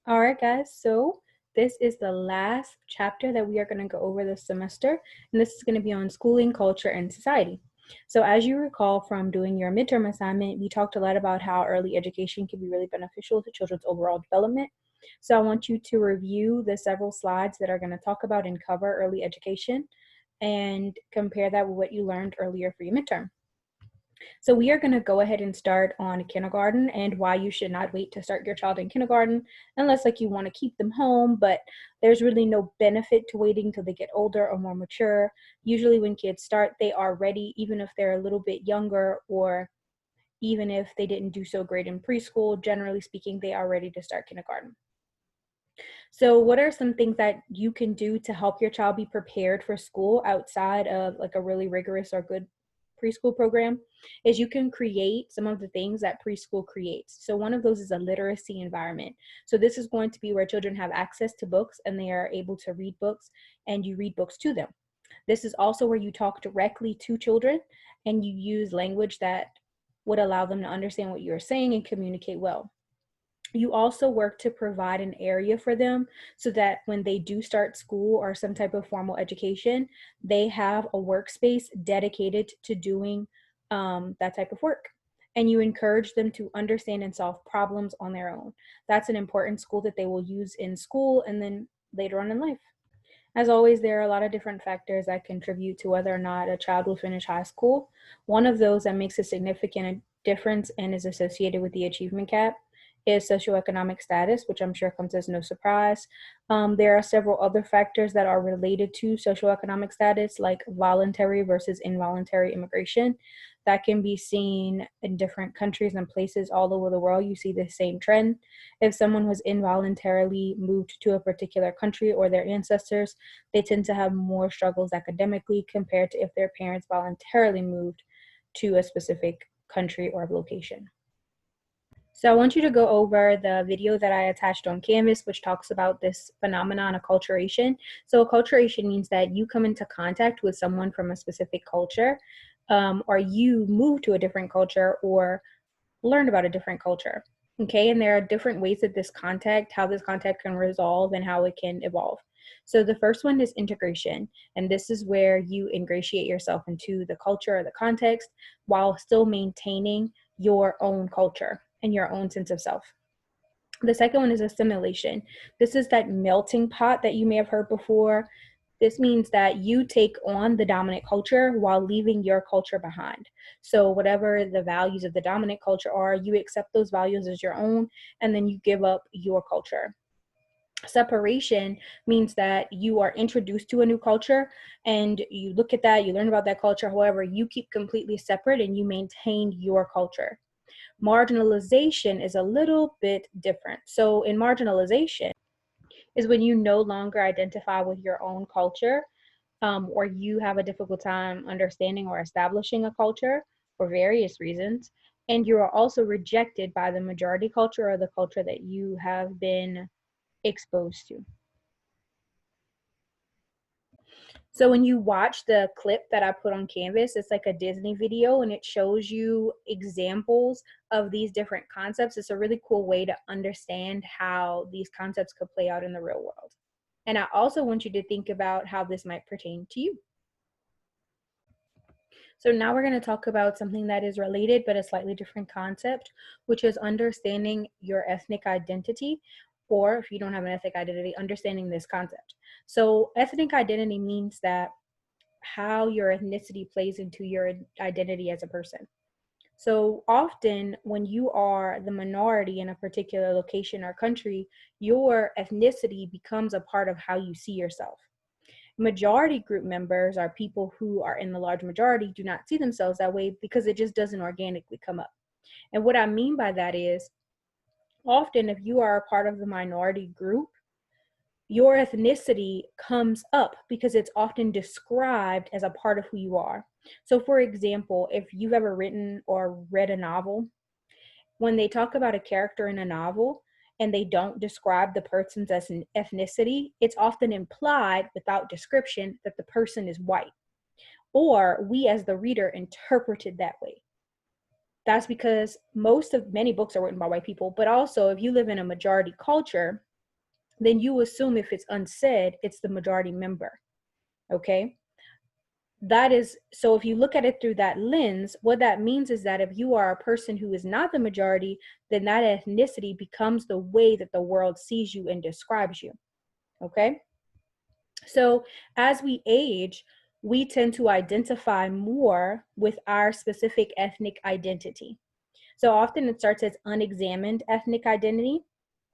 All right, guys. So this is the last chapter that we are going to go over this semester, and this is going to be on schooling, culture, and society. So as you recall from doing your midterm assignment, we talked a lot about how early education can be really beneficial to children's overall development. So I want you to review the several slides that are going to talk about and cover early education and compare that with what you learned earlier for your midterm. So we are going to go ahead and start on kindergarten and why you should not wait to start your child in kindergarten unless you want to keep them home, but there's really no benefit to waiting till they get older or more mature. Usually when kids start, they are ready, even if they're a little bit younger or even if they didn't do so great in preschool. Generally speaking, they are ready to start kindergarten. So what are some things that you can do to help your child be prepared for school outside of a really rigorous or good preschool program? Is you can create some of the things that preschool creates. So one of those is a literacy environment. So this is going to be where children have access to books and they are able to read books and you read books to them. This is also where you talk directly to children and you use language that would allow them to understand what you're saying and communicate well. You also work to provide an area for them so that when they do start school or some type of formal education, they have a workspace dedicated to doing that type of work. And you encourage them to understand and solve problems on their own. That's an important skill that they will use in school and then later on in life. As always, there are a lot of different factors that contribute to whether or not a child will finish high school. One of those that makes a significant difference and is associated with the achievement gap is socioeconomic status, which I'm sure comes as no surprise. There are several other factors that are related to socioeconomic status, like voluntary versus involuntary immigration. That can be seen in different countries and places all over the world. You see the same trend. If someone was involuntarily moved to a particular country or their ancestors, they tend to have more struggles academically compared to if their parents voluntarily moved to a specific country or location. So I want you to go over the video that I attached on Canvas, which talks about this phenomenon, acculturation. So acculturation means that you come into contact with someone from a specific culture, or you move to a different culture or learn about a different culture. Okay, and there are different ways that how this contact can resolve and how it can evolve. So the first one is integration, and this is where you ingratiate yourself into the culture or the context while still maintaining your own culture and your own sense of self. The second one is assimilation. This is that melting pot that you may have heard before. This means that you take on the dominant culture while leaving your culture behind. So whatever the values of the dominant culture are, you accept those values as your own, and then you give up your culture. Separation means that you are introduced to a new culture and you look at that, you learn about that culture. However, you keep completely separate and you maintain your culture. Marginalization is a little bit different. So in marginalization is when you no longer identify with your own culture, or you have a difficult time understanding or establishing a culture for various reasons, and you are also rejected by the majority culture or the culture that you have been exposed to. So when you watch the clip that I put on Canvas, it's like a Disney video and it shows you examples of these different concepts. It's a really cool way to understand how these concepts could play out in the real world. And I also want you to think about how this might pertain to you. So now we're going to talk about something that is related but a slightly different concept, which is understanding your ethnic identity, or if you don't have an ethnic identity, understanding this concept. So ethnic identity means that how your ethnicity plays into your identity as a person. So often when you are the minority in a particular location or country, your ethnicity becomes a part of how you see yourself. Majority group members are people who are in the large majority do not see themselves that way because it just doesn't organically come up. And what I mean by that is often if you are a part of the minority group, your ethnicity comes up because it's often described as a part of who you are. So for example, if you've ever written or read a novel, when they talk about a character in a novel and they don't describe the person's ethnicity, it's often implied without description that the person is white. Or we as the reader interpret it that way. That's because many books are written by white people, but also if you live in a majority culture, then you assume if it's unsaid, it's the majority member. Okay? That is, so if you look at it through that lens, what that means is that if you are a person who is not the majority, then that ethnicity becomes the way that the world sees you and describes you. Okay? So as we age, we tend to identify more with our specific ethnic identity. So often it starts as unexamined ethnic identity.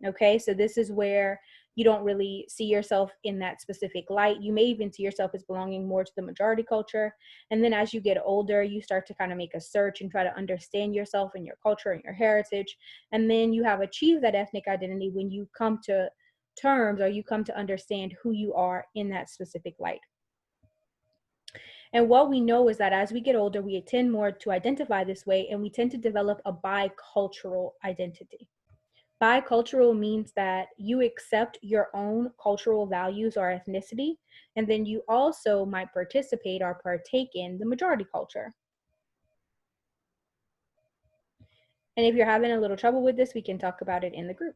Okay, so this is where you don't really see yourself in that specific light. You may even see yourself as belonging more to the majority culture. And then as you get older, you start to kind of make a search and try to understand yourself and your culture and your heritage. And then you have achieved that ethnic identity when you come to terms, or you come to understand who you are in that specific light. And what we know is that as we get older, we tend more to identify this way, and we tend to develop a bicultural identity. Bicultural means that you accept your own cultural values or ethnicity, and then you also might participate or partake in the majority culture. And if you're having a little trouble with this, we can talk about it in the group.